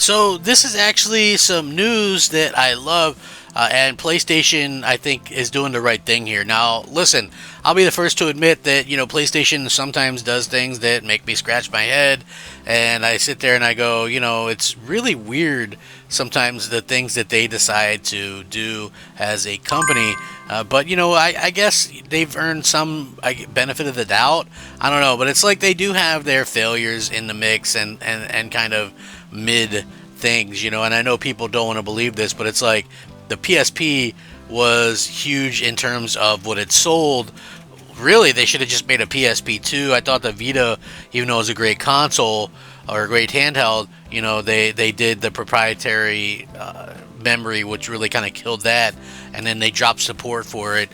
So this is actually some news that I love, and PlayStation, I think, is doing the right thing here. Now, listen, I'll be the first to admit that PlayStation sometimes does things that make me scratch my head, and I sit there and I go, it's really weird sometimes the things that they decide to do as a company. But I guess they've earned some benefit of the doubt. I don't know, but it's like they do have their failures in the mix and kind of mid things, and I know people don't want to believe this, but it's like the PSP was huge in terms of what it sold. Really, they should have just made a PSP 2. I thought the Vita, even though it was a great console or a great handheld, they did the proprietary memory, which really kind of killed that. And then they dropped support for it,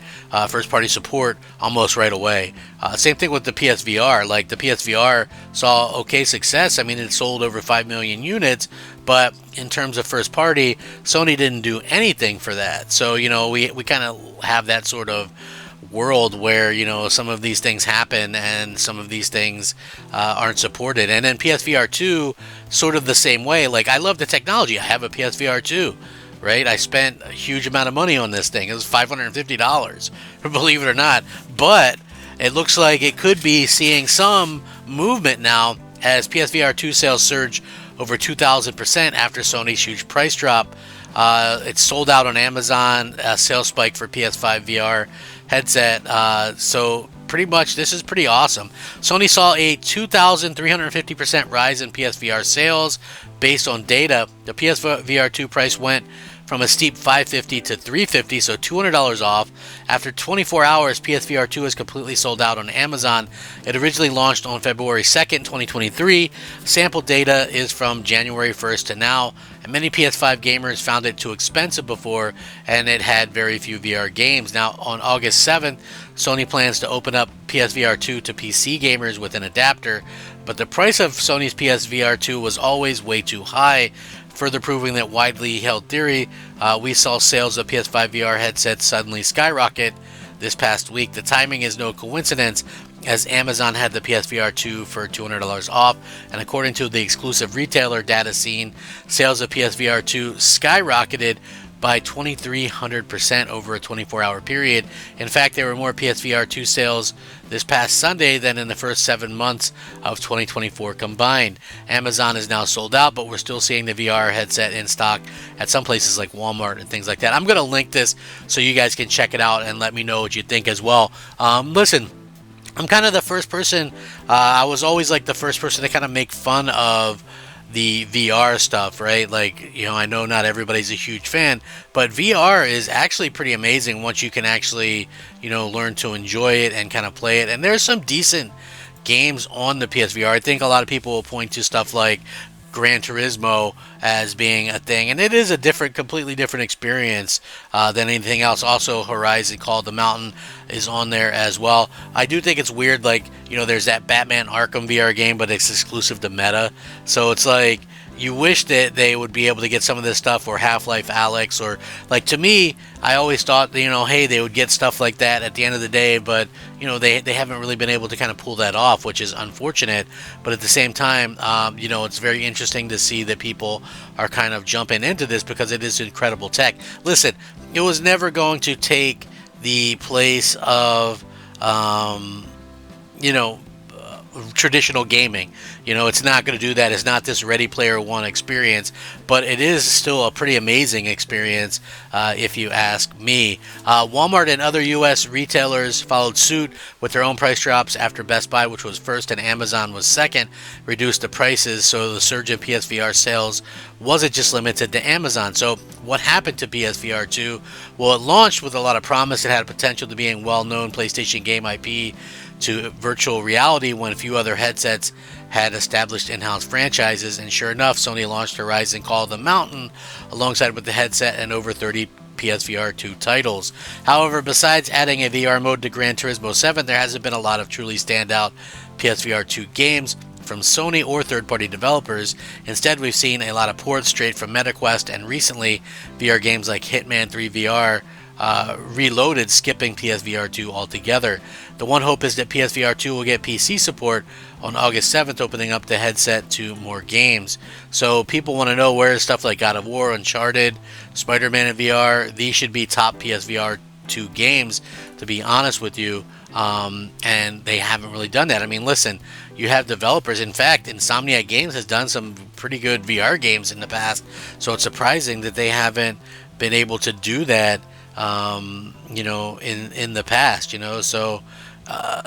first party support, almost right away. Same thing with the PSVR. Like the PSVR saw okay success. I mean, it sold over 5 million units, but in terms of first party, Sony didn't do anything for that. So, we kind of have that sort of world where some of these things happen and some of these things aren't supported. And then PSVR 2, sort of the same way. Like, I love the technology. I have a PSVR 2, right? I spent a huge amount of money on this thing. It was $550, believe it or not. But it looks like it could be seeing some movement now as PSVR 2 sales surge over 2,000% after Sony's huge price drop. It's sold out on Amazon, a sales spike for PS5 VR headset. So pretty much this is pretty awesome. Sony saw a 2,350% rise in PSVR sales based on data. The PSVR 2 price went from a steep $550 to $350, so $200 off. After 24 hours, PSVR 2 is completely sold out on Amazon. It originally launched on February 2nd, 2023. Sample data is from January 1st to now, and many PS5 gamers found it too expensive before, and it had very few VR games. Now, on August 7th, Sony plans to open up PSVR 2 to PC gamers with an adapter, but the price of Sony's PSVR 2 was always way too high, further proving that widely held theory. We saw sales of PS5 VR headsets suddenly skyrocket this past week. The timing is no coincidence, as Amazon had the PSVR 2 for $200 off, and according to the exclusive retailer data scene, sales of PSVR 2 skyrocketed by 2,300% over a 24-hour period. In fact, there were more PSVR 2 sales this past Sunday than in the first 7 months of 2024 combined. Amazon is now sold out, but we're still seeing the VR headset in stock at some places like Walmart and things like that. I'm going to link this so you guys can check it out and let me know what you think as well. Listen, I'm kind of the first person, I was always like the first person to kind of make fun of the VR stuff, right? Like, I know not everybody's a huge fan, but VR is actually pretty amazing once you can actually, learn to enjoy it and kind of play it. And there's some decent games on the PSVR. I think a lot of people will point to stuff like Gran Turismo as being a thing, and it is a completely different experience than anything else. Also, Horizon Call of the Mountain is on there as well. I do think it's weird, like, there's that Batman Arkham VR game, but it's exclusive to Meta, so it's like, you wish that they would be able to get some of this stuff, or Half-Life Alyx, or, like, to me, I always thought, hey, they would get stuff like that at the end of the day, but, they haven't really been able to kind of pull that off, which is unfortunate, but at the same time, it's very interesting to see that people are kind of jumping into this, because it is incredible tech. Listen, it was never going to take the place of, traditional gaming. It's not going to do that. It's not this Ready Player One experience, but it is still a pretty amazing experience, if you ask me. Walmart and other U.S. retailers followed suit with their own price drops after Best Buy, which was first and Amazon was second, reduced the prices, so the surge in PSVR sales wasn't just limited to Amazon. So what happened to PSVR 2? Well, it launched with a lot of promise. It had potential to being well-known PlayStation game IP to virtual reality when few other headsets had established in-house franchises, and sure enough, Sony launched Horizon Call of the Mountain alongside with the headset and over 30 PSVR 2 titles. However, besides adding a VR mode to Gran Turismo 7, there hasn't been a lot of truly standout PSVR 2 games from Sony or third-party developers. Instead, we've seen a lot of ports straight from MetaQuest, and recently VR games like Hitman 3 VR Reloaded, skipping PSVR 2 altogether. The one hope is that PSVR 2 will get PC support on August 7th, opening up the headset to more games. So people want to know where stuff like God of War, Uncharted, Spider-Man in VR. These should be top PSVR 2 games, to be honest with you. And they haven't really done that. I mean, listen, you have developers. In fact, Insomniac Games has done some pretty good VR games in the past, so it's surprising that they haven't been able to do that, in the past. So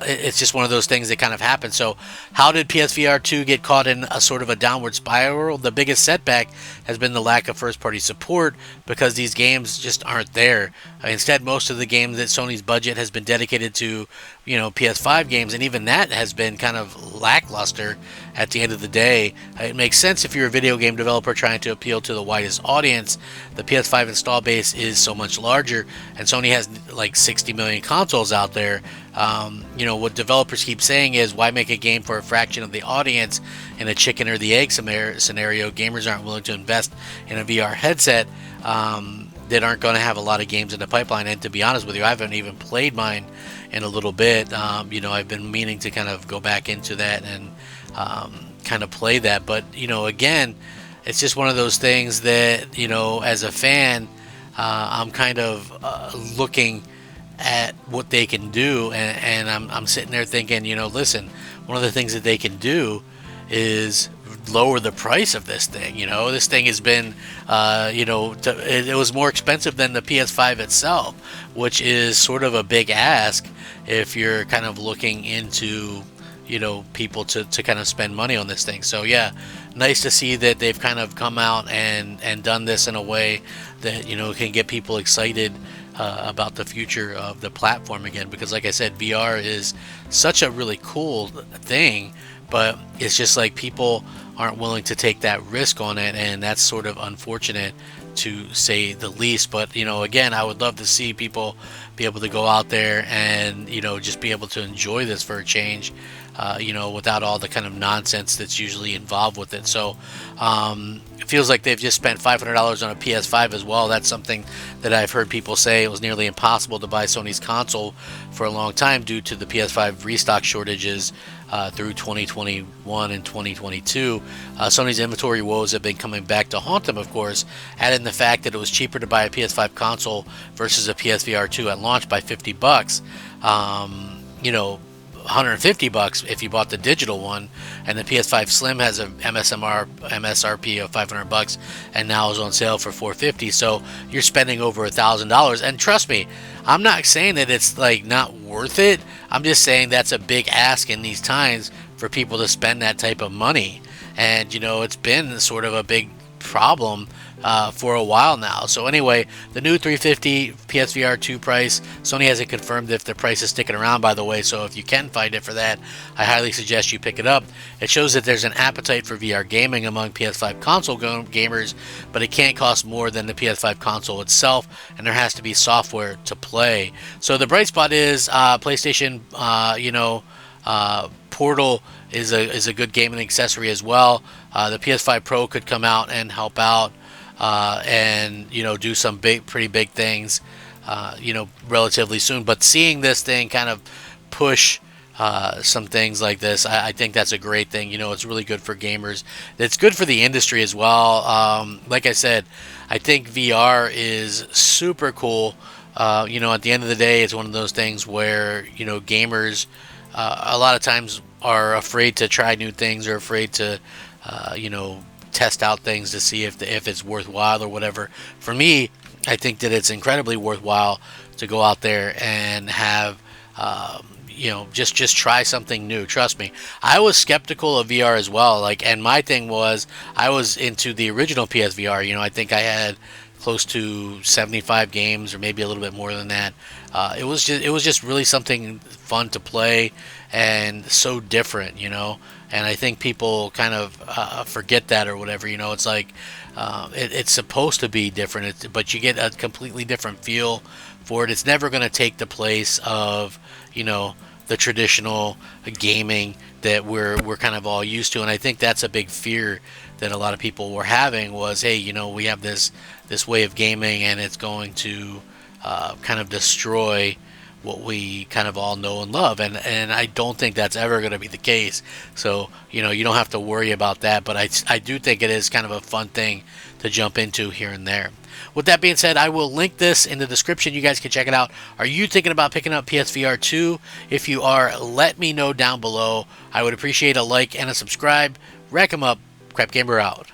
it's just one of those things that kind of happen. So, how did PSVR 2 get caught in a sort of a downward spiral? The biggest setback has been the lack of first-party support because these games just aren't there. Instead, most of the games that Sony's budget has been dedicated to, PS5 games, and even that has been kind of lackluster at the end of the day. It makes sense if you're a video game developer trying to appeal to the widest audience. The PS5 install base is so much larger, and Sony has like 60 million consoles out there. What developers keep saying is, why make a game for a fraction of the audience? In a chicken or the egg scenario, gamers aren't willing to invest in a VR headset that aren't going to have a lot of games in the pipeline. And to be honest with you, I haven't even played mine in a little bit. I've been meaning to kind of go back into that and kind of play that. But, again, it's just one of those things that, as a fan, I'm kind of looking at what they can do, and I'm sitting there thinking, listen, one of the things that they can do is lower the price of this thing. This thing has been, it was more expensive than the PS5 itself, which is sort of a big ask if you're kind of looking into, people to kind of spend money on this thing. So yeah, nice to see that they've kind of come out and done this in a way that, can get people excited about the future of the platform again, because like I said, VR is such a really cool thing, but it's just like people aren't willing to take that risk on it, and that's sort of unfortunate to say the least. But again, I would love to see people be able to go out there and just be able to enjoy this for a change, without all the kind of nonsense that's usually involved with it. So it feels like they've just spent $500 on a PS5 as well. That's something that I've heard people say. It was nearly impossible to buy Sony's console for a long time due to the PS5 restock shortages through 2021 and 2022. Sony's inventory woes have been coming back to haunt them, of course, adding the fact that it was cheaper to buy a PS5 console versus a PSVR 2 at launch by $50. $150 if you bought the digital one, and the PS5 Slim has a MSRP of $500 and now is on sale for $450. So you're spending over $1,000. And trust me, I'm not saying that it's like not worth it. I'm just saying that's a big ask in these times for people to spend that type of money. And it's been sort of a big problem for a while now. So anyway, the new $350 PSVR 2 price, Sony hasn't confirmed if the price is sticking around, by the way, so if you can find it for that, I highly suggest you pick it up. It shows that there's an appetite for VR gaming among PS5 console gamers, but it can't cost more than the PS5 console itself, and there has to be software to play. So the bright spot is PlayStation, Portal is a good gaming accessory as well. The PS5 Pro could come out and help out, and do some pretty big things, relatively soon. But seeing this thing kind of push some things like this, I think that's a great thing. It's really good for gamers. It's good for the industry as well. Like I said, I think VR is super cool. At the end of the day, it's one of those things where gamers a lot of times are afraid to try new things, or afraid to test out things to see if it's worthwhile or whatever. For me, I think that it's incredibly worthwhile to go out there and have just try something new. Trust me, I was skeptical of VR as well. And my thing was, I was into the original PSVR. I think I had close to 75 games, or maybe a little bit more than that. It was just really something fun to play, and so different, and I think people kind of forget that or whatever. It's like it's supposed to be different, but you get a completely different feel for it. It's never going to take the place of the traditional gaming that we're kind of all used to. And I think that's a big fear that a lot of people were having was, hey, we have this way of gaming, and it's going to kind of destroy what we kind of all know and love, and I don't think that's ever going to be the case. So you know, you don't have to worry about that, but I do think it is kind of a fun thing to jump into here and there. With that being said, I will link this in the description. You guys can check it out. Are you thinking about picking up PSVR 2? If you are, let me know down below. I would appreciate a like and a subscribe. Rack 'em up. Crap Gamer out.